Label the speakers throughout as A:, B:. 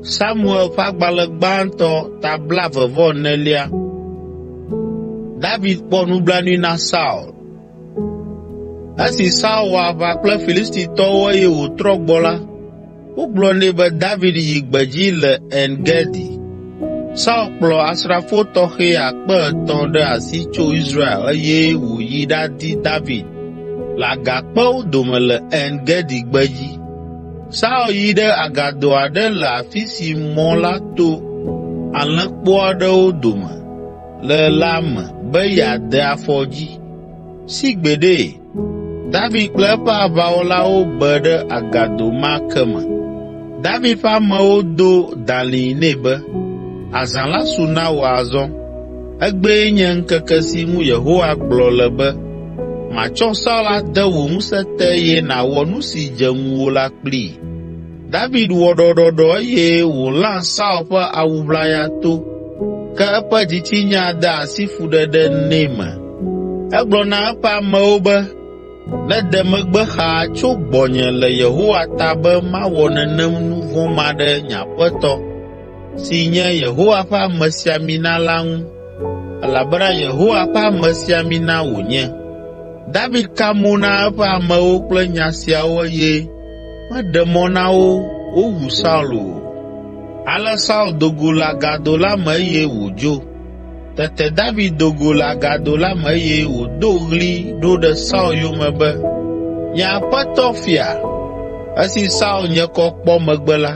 A: Samuel fagbale gbãtɔ tabla vevɔ nelia. David kpɔ nublanui na Saul. Esi Saul wɔ aʋa kple Filistitɔwo eye wòtrɔ gbɔ la, wogblɔ nɛ be David yi gbedzi le En Gedi. Saul kplɔ asrafo tɔxɛ 3,000 ɖe asi tso Israel eye wòyi ɖadi David le agakpewo dome le En Gedi gbedzi. Saul yi ɖe agado aɖe le afi si mɔ la to alẽkpo aɖewo dome le la me be yeade afɔdzi. Si gbeɖe, David kple eƒe aʋawɔlawo be ɖe agado ma ke me. David ƒe amewo do dalĩ nɛ be, azã la su na wò azɔ. Egbee nye ŋkeke si ŋu Yehowa gblɔ le be, matsɔ Saul ade wò ŋusẽ te eye nàwɔ nu si dze ŋuwò la kplii. David wɔ ɖɔɖɔɖɔ eye wòlã Saul ƒe awu ʋlaya to, ke eƒe dzitsinya de asi fuɖeɖe nɛ me. Egblɔ na eƒe amewo be, nede megbe xaa tso gbɔnye le Yehowa ta be mawɔ nenem nu vɔ̃ ma ɖe nye aƒetɔ si nye Yehowa ƒe amesiamina la ŋu, elabena Yehowa ƒe amesiamina wònye. David ka mo na eƒe amewo kple nya siawo eye meɖe mɔ na wo wowu Saul o. Ale Saul dogo le agado la me eye wòdzo. Tete David dogo le agado la me eye wòdo ɣli ɖo ɖe Saul yome be, nye aƒetɔ fia. Esi Saul nye kɔ kpɔ megbe la,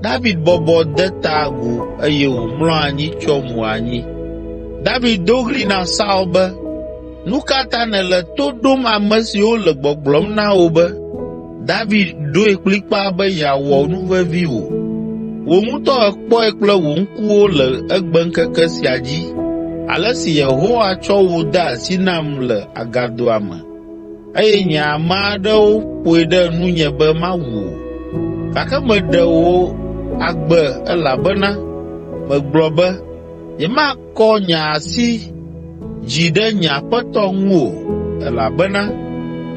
A: David bɔbɔ de ta agu eye wòmlɔ anyi tsyɔ mo anyi. David do ɣli na Saul be, nu ka ta nèle to ɖom ame siwo le gbɔgblɔm na wò be, David ɖoe kplikpaa be yeawɔ nuvevi wò? Wò ŋutɔ èkpɔe kple wò ŋkuwo le egbeŋkeke sia dzi, ale si Yehowa tsɔ wò de asi nam le agadoa me, eye nye ame aɖewo ƒoe ɖe nunye be mawu wò. Gake meɖe wò agbe elabena megblɔ be, nyemakɔ nye asi dzi ɖe nye aƒetɔ ŋu o, elabena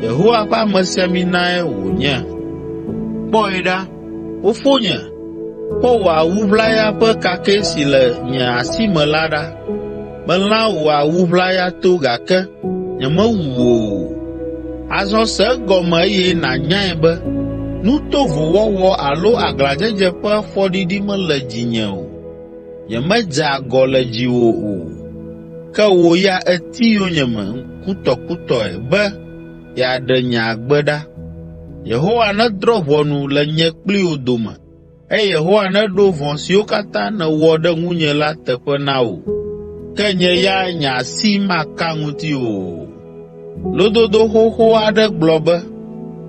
A: Yehowa ƒe amesiaminae wònye. Kpɔe ɖa, fofonye, kpɔ wò awu ʋlaya ƒe kakɛ si le nye asi me la ɖa. Melã wò awu ʋlaya to gake nyemewu wò o. Azɔ se egɔme eye nànyae be, nu tovo wɔwɔ alo aglãdzedze ƒe fɔɖiɖi mele dzinye o. Nyemedze agɔ le dziwò o. Ke wò ya èti yonyeme kutɔkutɔe be yeaɖe nye agbe ɖa. Yehowa nedrɔ̃ ʋɔnu le nye kpli wò dome, eye Yehowa neɖo vɔ̃ siwo katã nèwɔ ɖe ŋunye la teƒe na wò. Ke nye ya nye asi maka ŋuti o. Lododo xoxo aɖe gblɔ be,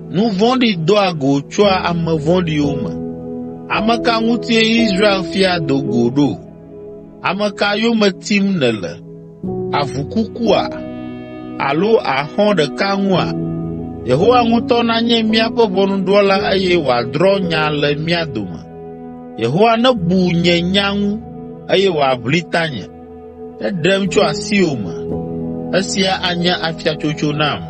A: nu vɔ̃ɖi doa go tsoa ame vɔ̃ɖiwo me. Ame ka ŋutie Israel fia do go ɖo? Ame ka yome tim nèle? Avu kukua? Alo axɔ ɖeka ŋua? Yehowa ŋutɔ nanye míaƒe ʋɔnudrɔ̃la eye wòadrɔ̃ nya le mía dome. Yehowa nebu nye nya ŋu eye wòaʋli tanye. Eɖem tso asiwò me. Esia anye afiatsotso nam.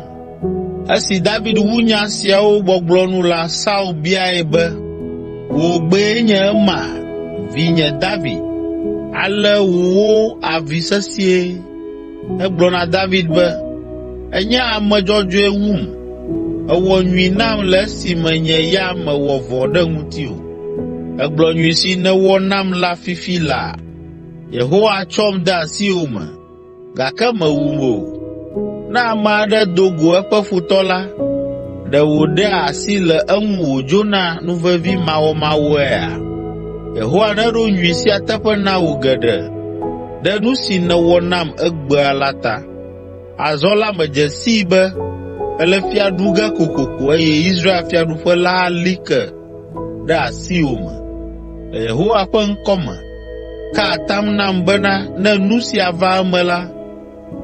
A: Esi David wu nya siawo gbɔgblɔ nu la, Saul biae be, wò gbee nye ema, vinye David? Ale wòwo avi sesĩe. Egblɔ na David be, enye ame dzɔdzɔe wum. Èwɔ nyui nam le esime nye ya mewɔ vɔ̃ ɖe ŋutiwò. Egblɔ nyui si nèwɔ nam la fifi laa. Yehowa tsɔm de asiwò me, gake mewum o. Ne ame aɖe do go eƒe futɔ la, ɖe wòɖe asi le eŋu wòdzona nuvevi mawɔmawɔea? Yehowa neɖo nyui sia teƒe na wò geɖe ɖe nu si nèwɔ nam egbea la ta. Azɔ la medze sii be ele fia ɖu ge kokoko eye Israel fiaɖuƒe la ali ke ɖe asiwò me. Le Yehowa ƒe ŋkɔ me, ka atam nam bena ne nu sia va eme la,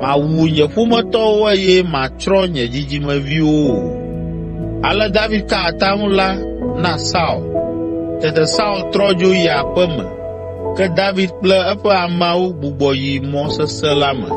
A: mawu nye ƒometɔwo eye matsrɔ̃ nye dzidzimeviwo o. Ale David ka atam la na Saul. Tete Saul trɔ dzo yi aƒe me, ke David kple eƒe ameawo gbugbɔ yi mɔ sesẽ la me.